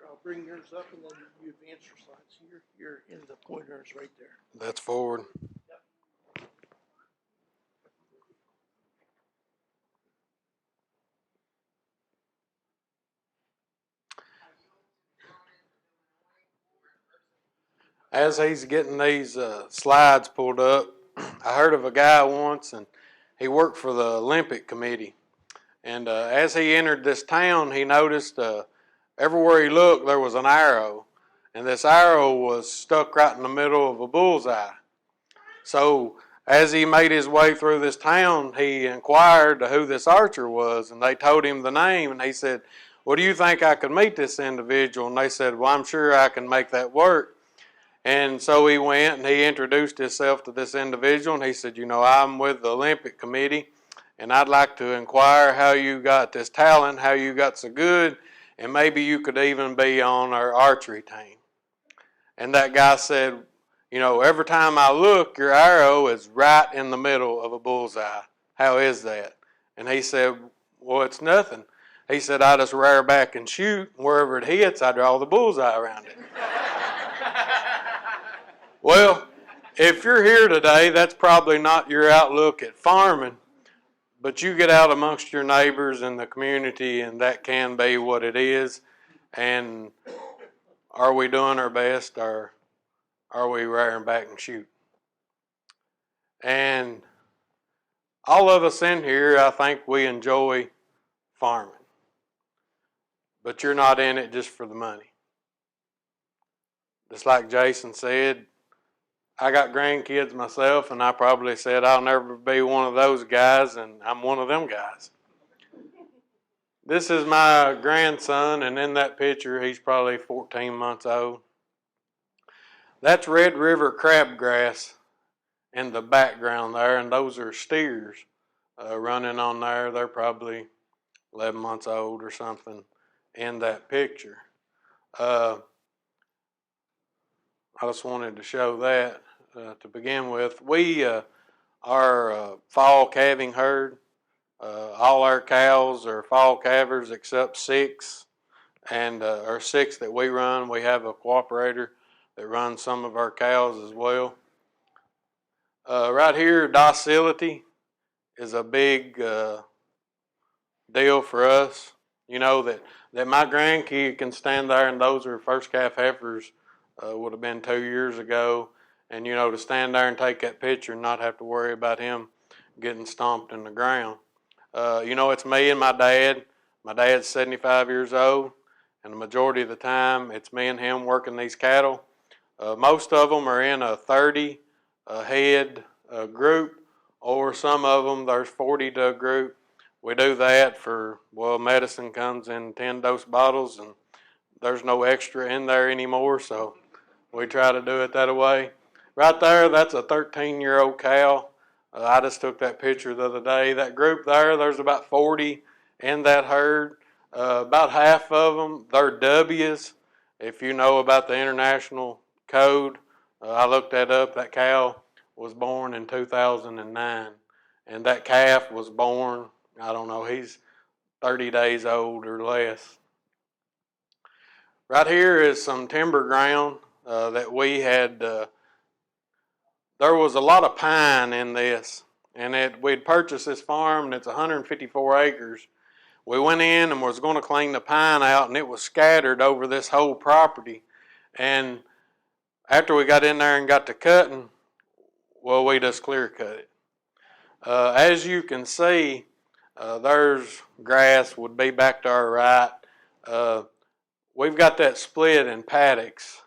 I'll bring yours up and then you advance your slides here. Your in the pointer is right there. That's forward. As he's getting these slides pulled up, I heard of a guy once, and he worked for the Olympic Committee. And as he entered this town, he noticed everywhere he looked there was an arrow, and this arrow was stuck right in the middle of a bullseye. So as he made his way through this town, he inquired who this archer was, and they told him the name, and he said, "Well, do you think I could meet this individual?" And they said, "Well, I'm sure I can make that work." And so he went and he introduced himself to this individual, and he said, "I'm with the Olympic Committee, and I'd like to inquire how you got this talent, how you got so good, and maybe you could even be on our archery team." And that guy said, "Every time I look, your arrow is right in the middle of a bullseye. How is that?" And he said, "Well, it's nothing." He said, "I just rear back and shoot, and wherever it hits, I draw the bullseye around it." Well, if you're here today, that's probably not your outlook at farming, but you get out amongst your neighbors and the community, and that can be what it is. And are we doing our best, or are we rearing back and shoot? And all of us in here, I think we enjoy farming, but you're not in it just for the money. Just like Jason said, I got grandkids myself, and I probably said I'll never be one of those guys, and I'm one of them guys. This is my grandson, and in that picture, he's probably 14 months old. That's Red River crabgrass in the background there, and those are steers running on there. They're probably 11 months old or something in that picture. I just wanted to show that to begin with. We are fall calving herd. All our cows are fall calvers except 6, and or 6 that we run. We have a cooperator that runs some of our cows as well. Right here, docility is a big deal for us. That my grandkid can stand there, and those are first calf heifers, would have been 2 years ago. And, to stand there and take that picture and not have to worry about him getting stomped in the ground. It's me and my dad. My dad's 75 years old, and the majority of the time it's me and him working these cattle. Most of them are in a 30 head group, or some of them there's 40 to a group. We do that for, medicine comes in 10-dose bottles, and there's no extra in there anymore, so we try to do it that way. Right there, that's a 13-year-old cow. I just took that picture the other day. That group there's about 40 in that herd. About half of them, they're W's. If you know about the international code, I looked that up. That cow was born in 2009, and that calf was born, I don't know, he's 30 days old or less. Right here is some timber ground that we had. There was a lot of pine in this, and we'd purchased this farm, and it's 154 acres. We went in and was going to clean the pine out, and it was scattered over this whole property. And after we got in there and got to cutting, we just clear cut it. As you can see, there's grass would be back to our right. We've got that split in paddocks.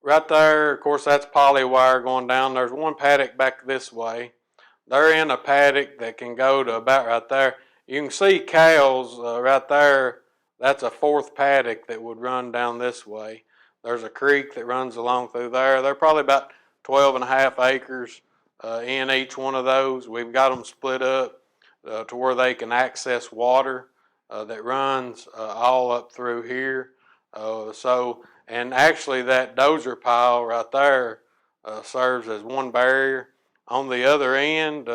Right there, of course, that's poly wire going down. There's one paddock back this way. They're in a paddock that can go to about right there. You can see cows right there. That's a 4th paddock that would run down this way. There's a creek that runs along through there. They're probably about 12 and a half acres in each one of those. We've got them split up to where they can access water that runs all up through here. And actually that dozer pile right there serves as one barrier. On the other end,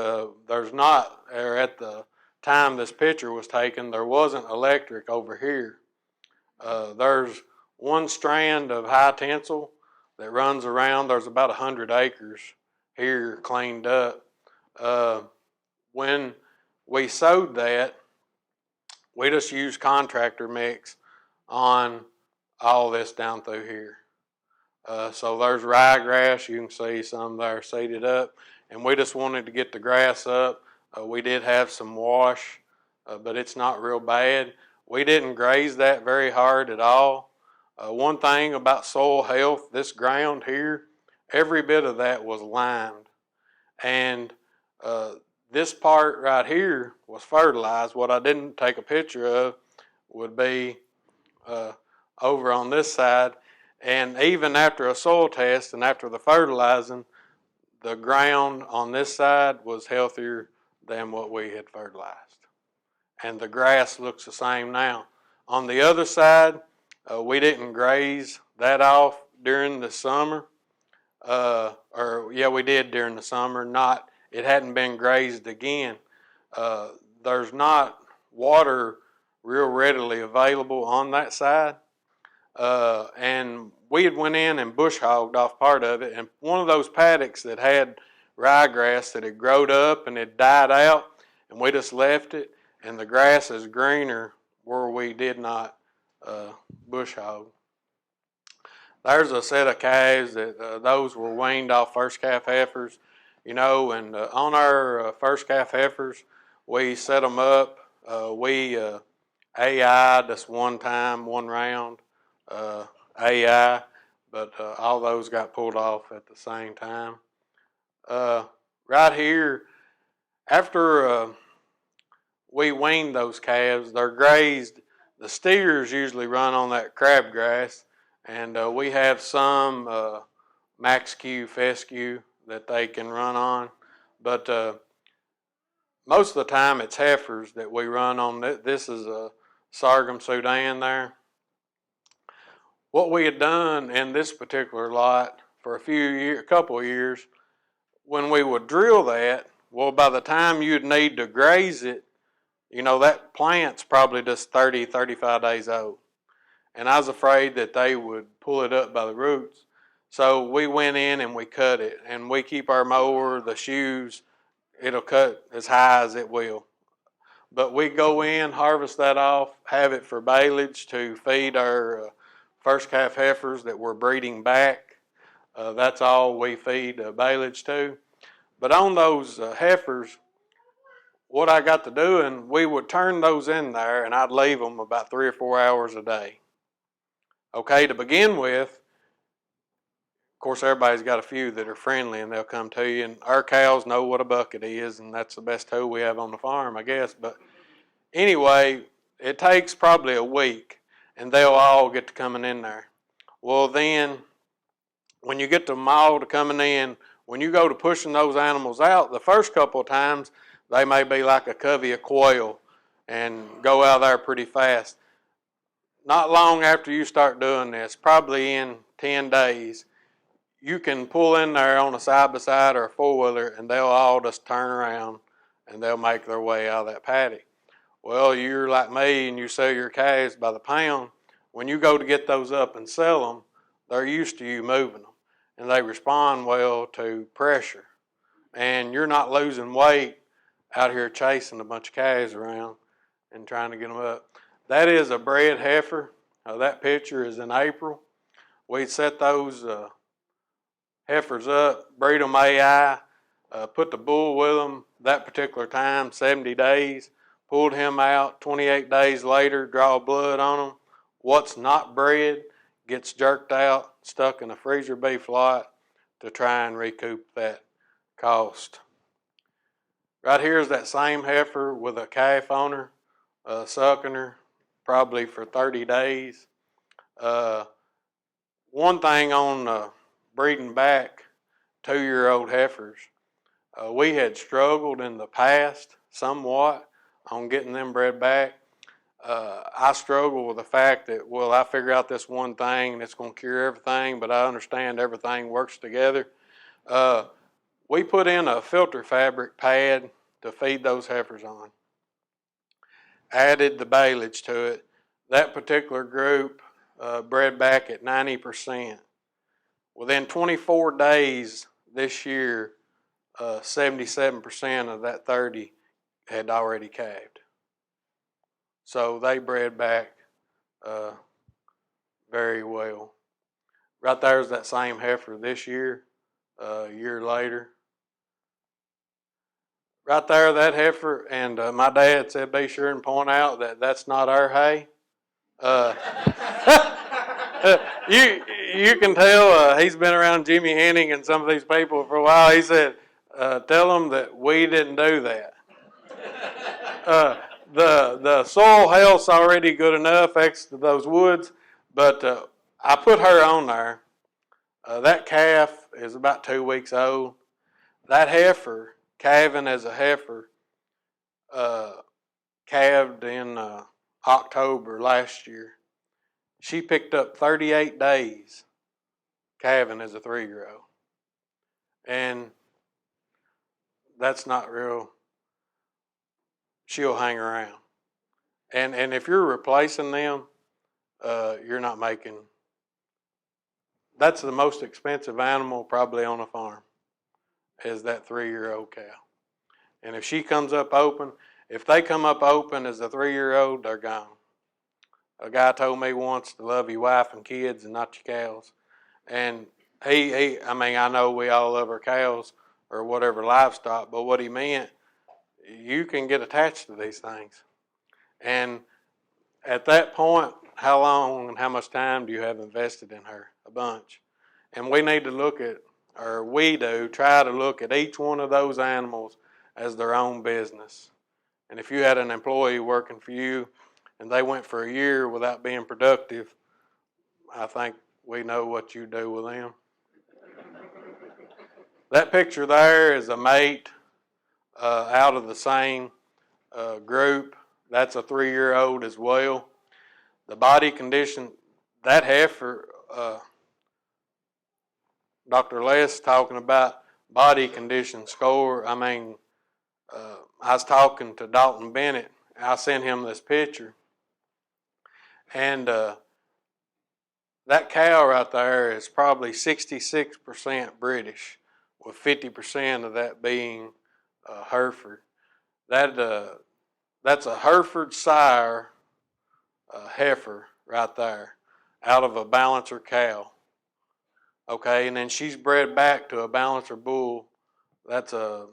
there's not, or at the time this picture was taken, there wasn't electric over here. There's one strand of high tensile that runs around. There's about 100 acres here cleaned up. When we sowed that, we just used contractor mix on all this down through here. So there's ryegrass. You can see some there seeded up. And we just wanted to get the grass up. We did have some wash, but it's not real bad. We didn't graze that very hard at all. One thing about soil health, this ground here, every bit of that was limed. And this part right here was fertilized. What I didn't take a picture of would be over on this side. And even after a soil test and after the fertilizing, the ground on this side was healthier than what we had fertilized. And the grass looks the same now. On the other side, we didn't graze that off during the summer. We did during the summer. It hadn't been grazed again. There's not water real readily available on that side. And we had went in and bush hogged off part of it. And one of those paddocks that had ryegrass that had growed up and had died out, and we just left it, and the grass is greener where we did not bush hog. There's a set of calves that those were weaned off first calf heifers, and on our first calf heifers, we set them up. We AI'd just one time, one round. AI, but all those got pulled off at the same time. Right here, after we weaned those calves, they're grazed. The steers usually run on that crabgrass, and we have some max Q, fescue that they can run on, but most of the time it's heifers that we run on. This is a sorghum Sudan there. What we had done in this particular lot for a couple of years, when we would drill that, well, by the time you'd need to graze it, that plant's probably just 30, 35 days old. And I was afraid that they would pull it up by the roots. So we went in and we cut it. And we keep our mower, the shoes, it'll cut as high as it will. But we go in, harvest that off, have it for baleage to feed our first calf heifers that we're breeding back. That's all we feed baleage to. But on those heifers, what I got to doing, we would turn those in there and I'd leave them about 3 or 4 hours a day. Okay, to begin with, of course, everybody's got a few that are friendly and they'll come to you, and our cows know what a bucket is, and that's the best tool we have on the farm, I guess. But anyway, it takes probably a week and they'll all get to coming in there. Well, then, when you get them all to coming in, when you go to pushing those animals out, the first couple of times, they may be like a covey of quail and go out there pretty fast. Not long after you start doing this, probably in 10 days, you can pull in there on a side-by-side or a four-wheeler and they'll all just turn around and they'll make their way out of that paddock. Well, you're like me and you sell your calves by the pound. When you go to get those up and sell them, they're used to you moving them. And they respond well to pressure. And you're not losing weight out here chasing a bunch of calves around and trying to get them up. That is a bred heifer. That picture is in April. We set those heifers up, breed them AI, put the bull with them that particular time, 70 days. Pulled him out 28 days later, draw blood on him. What's not bred gets jerked out, stuck in a freezer beef lot to try and recoup that cost. Right here is that same heifer with a calf on her, sucking her probably for 30 days. One thing on breeding back 2-year-old heifers, we had struggled in the past somewhat on getting them bred back. I struggle with the fact that, I figure out this one thing and it's going to cure everything, but I understand everything works together. We put in a filter fabric pad to feed those heifers on. Added the baleage to it. That particular group bred back at 90%. Within 24 days this year, 77% of that 30 had already calved. So they bred back very well. Right there's that same heifer this year, a year later. Right there, that heifer, and my dad said be sure and point out that that's not our hay. You can tell he's been around Jimmy Henning and some of these people for a while. He said, tell them that we didn't do that. The soil health's already good enough next to those woods, but I put her on there. That calf is about 2 weeks old. That heifer, calving as a heifer, calved in October last year. She picked up 38 days calving as a 3-year-old. And that's not real. She'll hang around. And if you're replacing them, you're not making. That's the most expensive animal probably on a farm, is that 3-year-old cow. And if she comes up open, if they come up open as a 3-year-old, they're gone. A guy told me once to love your wife and kids and not your cows. And I know we all love our cows or whatever livestock, but what he meant, you can get attached to these things. And at that point, how long and how much time do you have invested in her? A bunch. And we need to look at, or we do, try to look at each one of those animals as their own business. And if you had an employee working for you and they went for a year without being productive, I think we know what you do with them. That picture there is a mate out of the same group. That's a 3-year-old as well. The body condition, that heifer, Dr. Les talking about body condition score. I was talking to Dalton Bennett. I sent him this picture. And that cow right there is probably 66% British, with 50% of that being Hereford. That's a Hereford sire heifer right there, out of a balancer cow. Okay, and then she's bred back to a balancer bull. That's a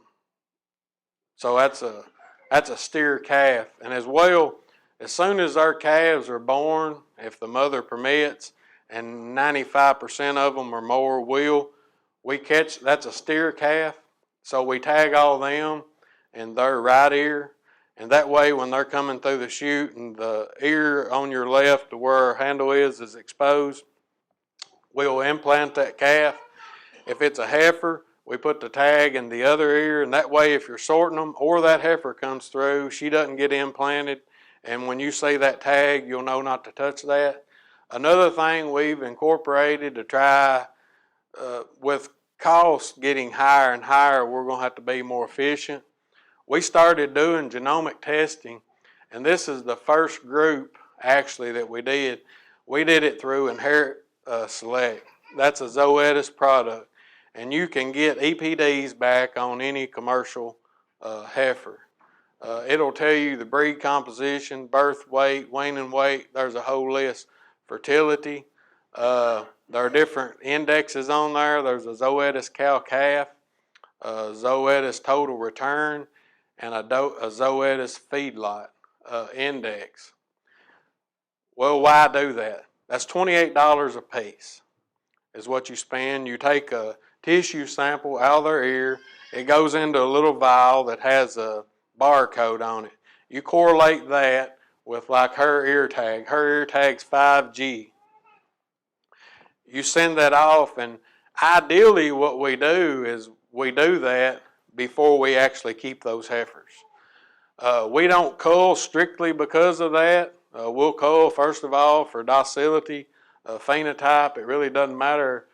steer calf. And as well, as soon as our calves are born, if the mother permits, and 95% of them or more will, we catch, that's a steer calf. So we tag all them in their right ear. And that way when they're coming through the chute and the ear on your left to where our handle is exposed, we'll implant that calf. If it's a heifer, we put the tag in the other ear, and that way if you're sorting them or that heifer comes through, she doesn't get implanted. And when you see that tag, you'll know not to touch that. Another thing we've incorporated to try, with costs getting higher and higher, we're going to have to be more efficient. We started doing genomic testing, and this is the first group actually that we did. We did it through Inherit Select. That's a Zoetis product, and you can get EPDs back on any commercial heifer. It'll tell you the breed composition, birth weight, weaning weight. There's a whole list. Fertility. There are different indexes on there. There's a Zoetis cow-calf, a Zoetis total return, and a Zoetis feedlot index. Well, why do that? That's $28 a piece is what you spend. You take a tissue sample out of their ear. It goes into a little vial that has a barcode on it. You correlate that with like her ear tag. Her ear tag's 5G. You send that off, and ideally what we do is we do that before we actually keep those heifers. We don't cull strictly because of that. We'll cull, first of all, for docility, phenotype. It really doesn't matter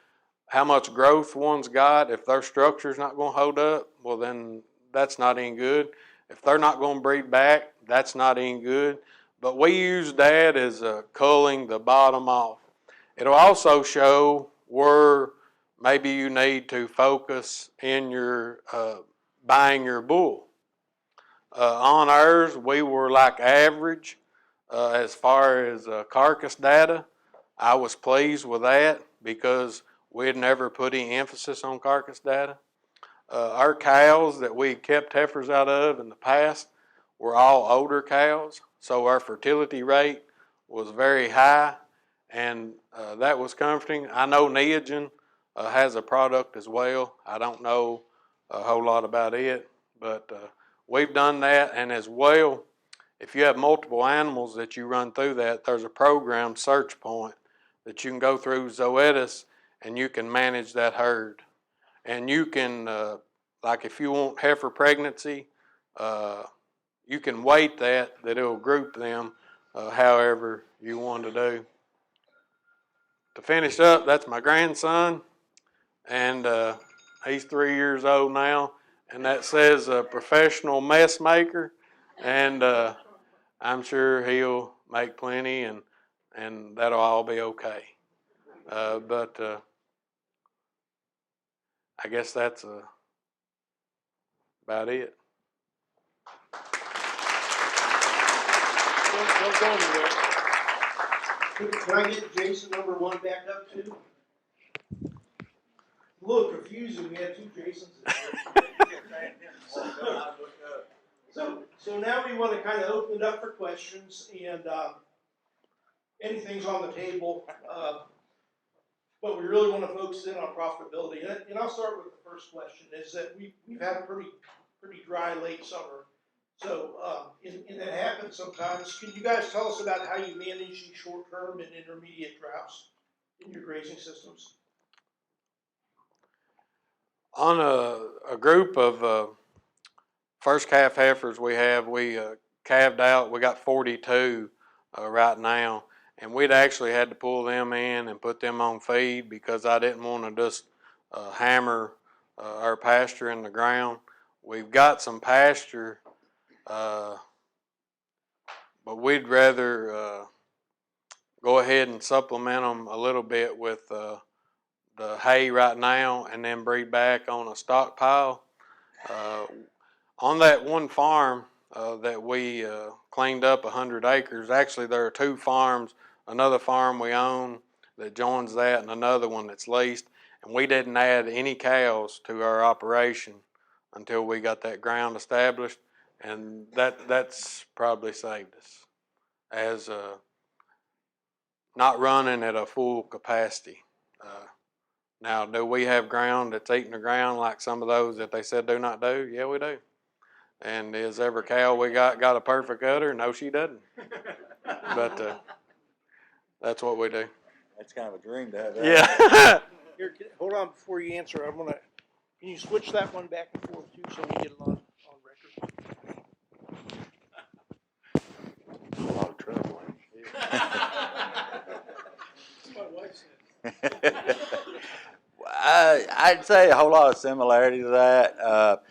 how much growth one's got. If their structure's not going to hold up, well then that's not any good. If they're not going to breed back, that's not any good. but we use that as culling the bottom off. It'll also show where maybe you need to focus in your buying your bull. On ours, we were like average as far as carcass data. I was pleased with that because we had never put any emphasis on carcass data. Our cows that we kept heifers out of in the past were all older cows, so our fertility rate was very high, and that was comforting. I know Neogen has a product as well. I don't know a whole lot about it, but we've done that, and as well, if you have multiple animals that you run through that, there's a program search point that you can go through Zoetis and you can manage that herd. And you can, like if you want heifer pregnancy, you can weight that it'll group them however you want to do. To finish up, that's my grandson, and he's 3 years old now, and that says a professional mess maker, and I'm sure he'll make plenty, and that'll all be okay. But I guess that's about it. Don't go anywhere. Can I get Jason number 1 back up too? A little confusing, we had 2 Jasons. So now we want to kind of open it up for questions, and anything's on the table, but we really want to focus in on profitability. And I'll start with the first question, is that we've had a pretty dry late summer. So, and that happens sometimes. Can you guys tell us about how you manage these short-term and intermediate droughts in your grazing systems? On a group of first calf heifers we calved out, we got 42 right now, and we'd actually had to pull them in and put them on feed because I didn't want to just hammer our pasture in the ground. We've got some pasture, but we'd rather go ahead and supplement them a little bit with the hay right now and then breed back on a stockpile. On that one farm that we cleaned up 100 acres, actually there are 2 farms, another farm we own that joins that and another one that's leased, and we didn't add any cows to our operation until we got that ground established, and that's probably saved us as not running at a full capacity. Now, do we have ground that's eating the ground like some of those that they said do not do? Yeah, we do. And is every cow we got a perfect udder? No, she doesn't. But that's what we do. That's kind of a dream to have that. Yeah. Here, hold on before you answer. Can you switch that one back and forth too so we get it on record? A lot of trouble. My wife said. I'd say a whole lot of similarity to that.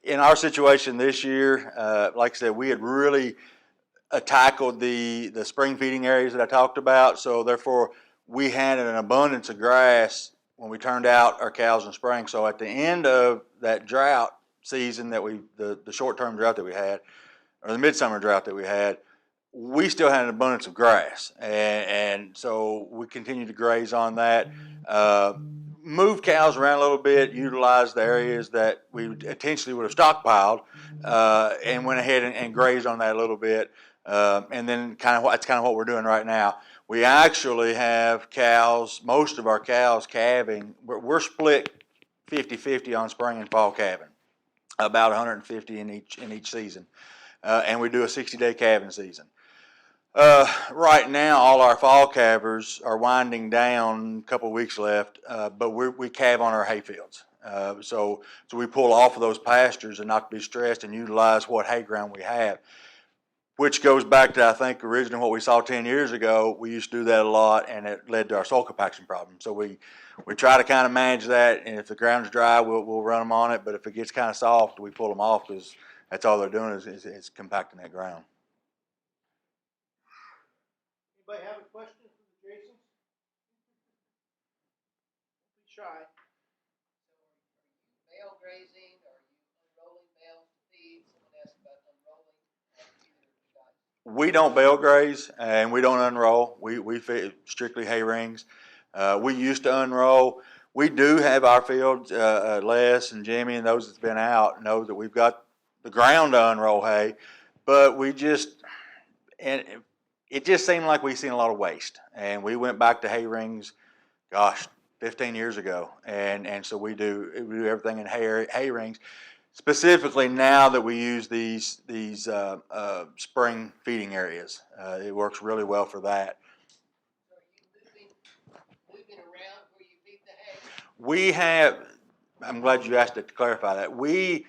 In our situation this year, like I said, we had really tackled the spring feeding areas that I talked about. So therefore, we had an abundance of grass when we turned out our cows in spring. So at the end of that drought season the short-term drought that we had, or the midsummer drought that we had, we still had an abundance of grass, and so we continued to graze on that. Moved cows around a little bit, utilized the areas that we intentionally would have stockpiled, and went ahead and grazed on that a little bit. And then that's kind of what we're doing right now. We actually have cows, most of our cows calving. We're split 50-50 on spring and fall calving, about 150 in each season, and we do a 60-day calving season. Right now, all our fall calvers are winding down, a couple of weeks left, but we calve on our hay fields. So we pull off of those pastures and not be stressed and utilize what hay ground we have, which goes back to, I think, originally what we saw 10 years ago. We used to do that a lot, and it led to our soil compaction problem. So we try to kind of manage that, and if the ground's dry, we'll run them on it, but if it gets kind of soft, we pull them off because that's all they're doing is compacting that ground. Anybody have a question for the Jasons? Don't be shy. Bale grazing, or are you unrolling bales to feed? Someone asked about unrolling, either of you guys. We don't bale graze and we don't unroll. We feed strictly hay rings. We used to unroll. We do have our fields, Les and Jimmy and those that's been out know that we've got the ground to unroll hay, but and it just seemed like we seen a lot of waste. And we went back to hay rings, gosh, 15 years ago. And so we do everything in hay rings. Specifically now that we use these spring feeding areas, it works really well for that. So are you moving around where you feed the hay? We have. I'm glad you asked it to clarify that. We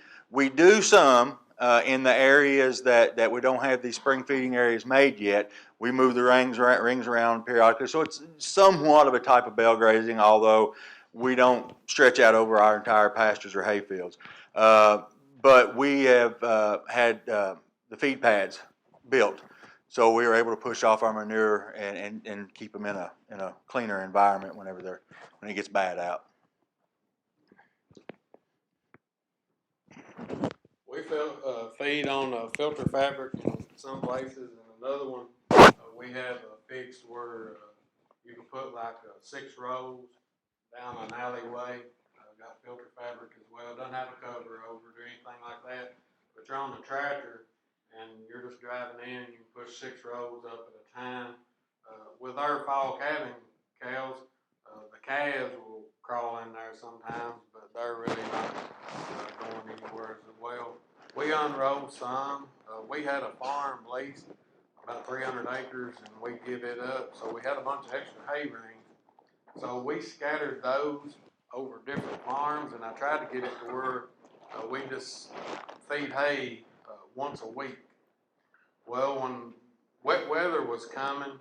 do some in the areas that we don't have these spring feeding areas made yet. We move the rings around periodically, so it's somewhat of a type of bale grazing, although we don't stretch out over our entire pastures or hay fields. But we have had the feed pads built, so we were able to push off our manure and keep them in a cleaner environment when it gets bad out. We feed on filter fabric in some places, and another one we have fixed where you can put like 6 rows down an alleyway. Got filter fabric as well. Doesn't have a cover over it or anything like that. But you're on the tractor and you're just driving in. You can push 6 rows up at a time. With our fall calving cows, the calves will crawl in there sometimes, but they're really not going anywhere as well. We unrolled some. We had a farm leased about 300 acres, and we give it up. So we had a bunch of extra hay rings. So we scattered those over different farms, and I tried to get it to where we just feed hay once a week. Well, when wet weather was coming,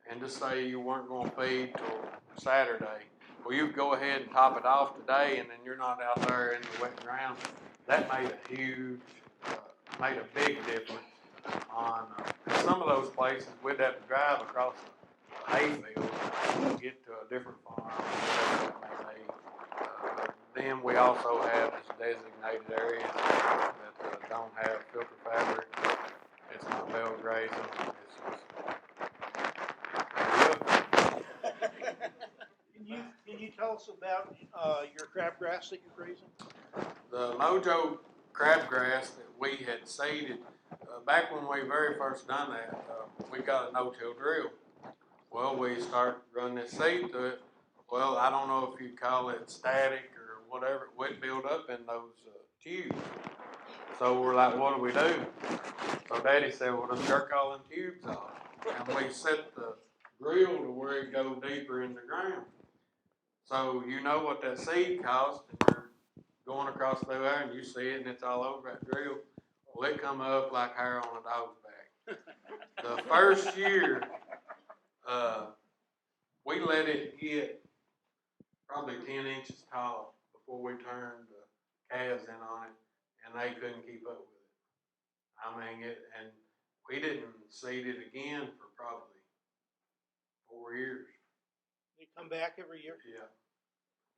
and just say you weren't going to feed till Saturday, well, you go ahead and top it off today, and then you're not out there in the wet ground. That made a big difference on some of those places. We'd have to drive across the hayfield to get to a different farm. But then we also have this designated areas that don't have filter fabric. It's not bale grazing. It's just Can you tell us about your crabgrass that you're grazing? the Mojo crabgrass that we had seeded, back when we very first done that, we got a no-till drill. Well, we start running this seed through it. Well, I don't know if you'd call it static or whatever. It would build up in those tubes. So we're like, what do we do? So Daddy said, well, just jerk all them tubes off. And we set the drill to where it go deeper in the ground. So you know what that seed cost, and you're going across through there and you see it and it's all over that drill. Well, it come up like hair on a dog's back. The first year, we let it get probably 10 inches tall before we turned the calves in on it, and they couldn't keep up with it. I mean, and we didn't seed it again for probably 4 years. They come back every year? Yeah.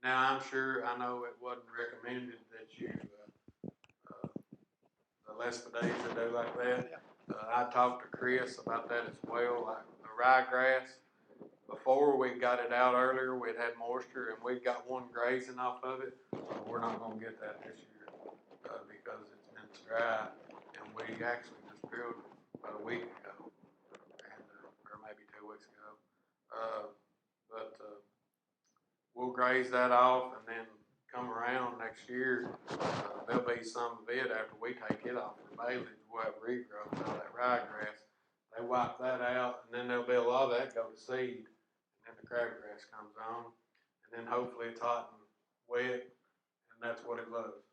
Now, I know it wasn't recommended that you, the less the days to do like that. Yeah. I talked to Chris about that as well, like the ryegrass. Before we got it out earlier, we'd had moisture and we'd got one grazing off of it. We're not gonna get that this year, because it's been dry, and we actually just drilled about a week ago, and, or maybe 2 weeks ago. But we'll graze that off, and then come around next year, there'll be some of it after we take it off the bale. We'll have regrowth of all that ryegrass. They wipe that out, and then there'll be a lot of that go to seed, and then the crabgrass comes on, and then hopefully it's hot and wet, and that's what it loves.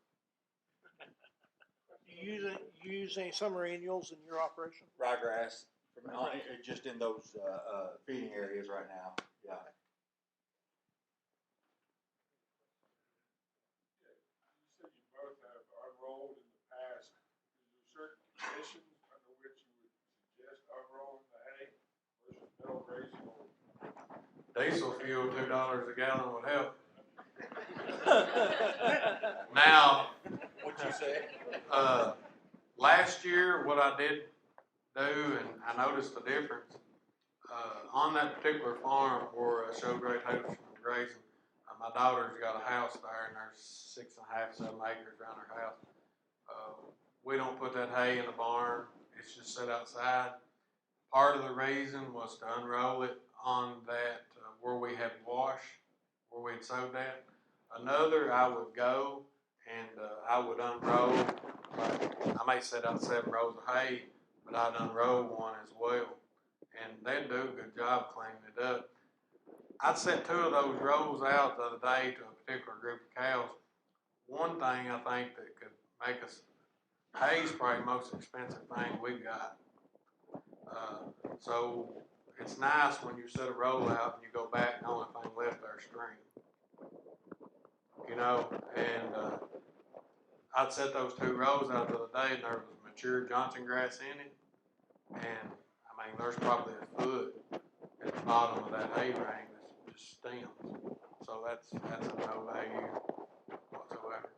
Do you use any summer annuals in your operation? Ryegrass, just in those feeding areas right now. Yeah. You said you both have unrolled in the past. Is there certain conditions under which you would suggest unrolling the hay versus no bale grazing or? Diesel fuel, $2 a gallon would help. Now, What'd you say? last year, what I did do, and I noticed the difference, on that particular farm where I showed Great Hopes from grazing, my daughter's got a house there, and there's 6.5, 7 acres around her house. We don't put that hay in the barn, it's just set outside. Part of the reason was to unroll it on that, where we had wash, where we had sowed that. Another, I would go and I would unroll, I may set out 7 rows of hay, but I'd unroll one as well. And they'd do a good job cleaning it up. I'd set 2 of those rows out the other day to a particular group of cows. One thing I think that could make us, hay's probably the most expensive thing we've got. So it's nice when you set a roll out and you go back and the only thing left there is string. You know, and I'd set those 2 rows out the other day and there was mature Johnson grass in it. And I mean, there's probably a foot at the bottom of that hay ring that's just stems. So that's of no value whatsoever.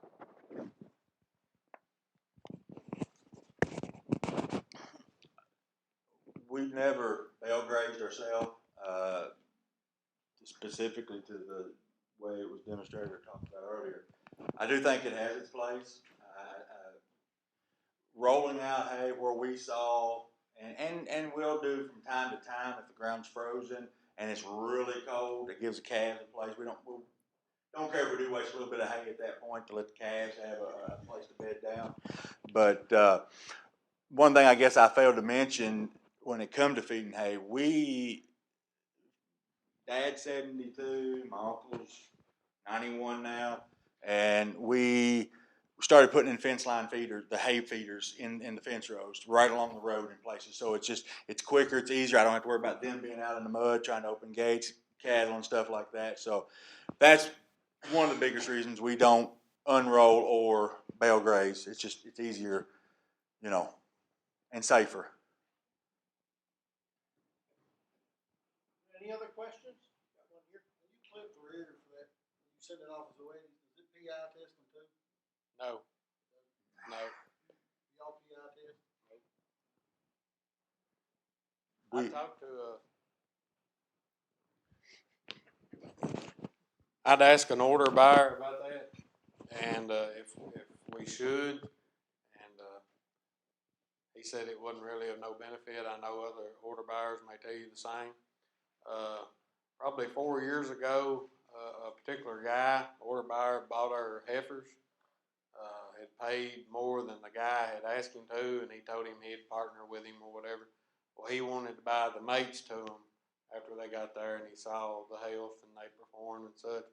We've never bale grazed ourselves, specifically to the way it was demonstrated or talked about earlier. I do think it has its place. Rolling out hay where we saw, and we'll do from time to time if the ground's frozen and it's really cold, it gives the calves a place. We don't care if we do waste a little bit of hay at that point to let the calves have a place to bed down. But one thing I guess I failed to mention when it come to feeding hay, Dad's 72, my uncle's 91 now, and we started putting in fence line feeders, the hay feeders in the fence rows, right along the road in places. So it's quicker, it's easier. I don't have to worry about them being out in the mud, trying to open gates, cattle and stuff like that. So that's one of the biggest reasons we don't unroll or bale graze. It's easier, and safer. Any other questions? Got one here. When you clip the rear for that, when you send it off as a wedding, does it PI test them too? No. Y'all PI test? I talked to I'd ask an order buyer about that, and if we should, and he said it wasn't really of no benefit. I know other order buyers may tell you the same. Probably 4 years ago, a particular guy, order buyer, bought our heifers. Had paid more than the guy had asked him to, and he told him he'd partner with him or whatever. Well, he wanted to buy the mates to them after they got there, and he saw the health and they performed and such.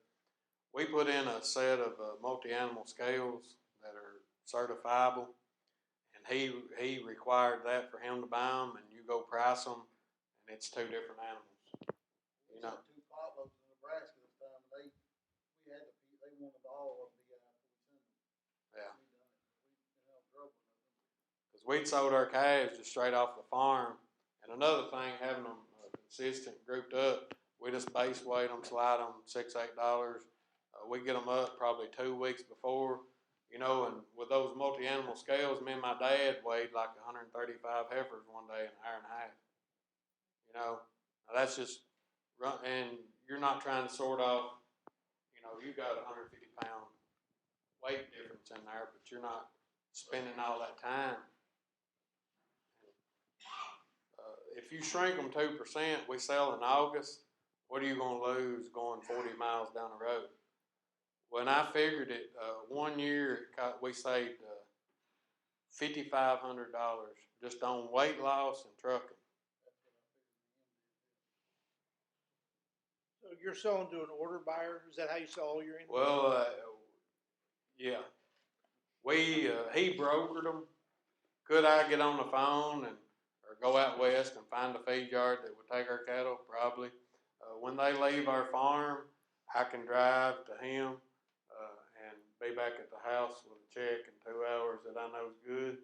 We put in a set of multi-animal scales that are certifiable, and he required that for him to buy them, and you go price them, and it's 2 different animals. You know. We sent 2 potlucks in Nebraska this time, and they wanted all of the PI before we sent them. Yeah. We done it. We didn't have trouble with them. Because we'd sold our calves just straight off the farm. And another thing, having them consistent, grouped up, we just base weight them, slide them $6, $8. We get them up probably 2 weeks before, and with those multi-animal scales, me and my dad weighed like 135 heifers one day in an hour and a half. Now that's just, and you're not trying to sort off, you got a 150-pound weight difference in there, but you're not spending all that time. If you shrink them 2%, we sell in August, what are you going to lose going 40 miles down the road? When I figured it, 1 year we saved $5,500 just on weight loss and trucking. So you're selling to an order buyer? Is that how you sell all your inventory? Well, yeah. He brokered them. Could I get on the phone or go out west and find a feed yard that would take our cattle? Probably. When they leave our farm, I can drive to him and be back at the house with a check in 2 hours that I know is good.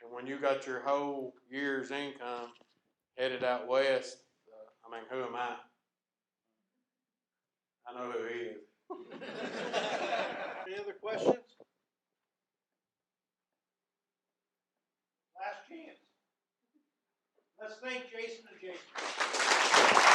And when you got your whole year's income headed out west, mean, who am I? I know who he is. Any other questions? Last chance. Let's thank Jason and Jason.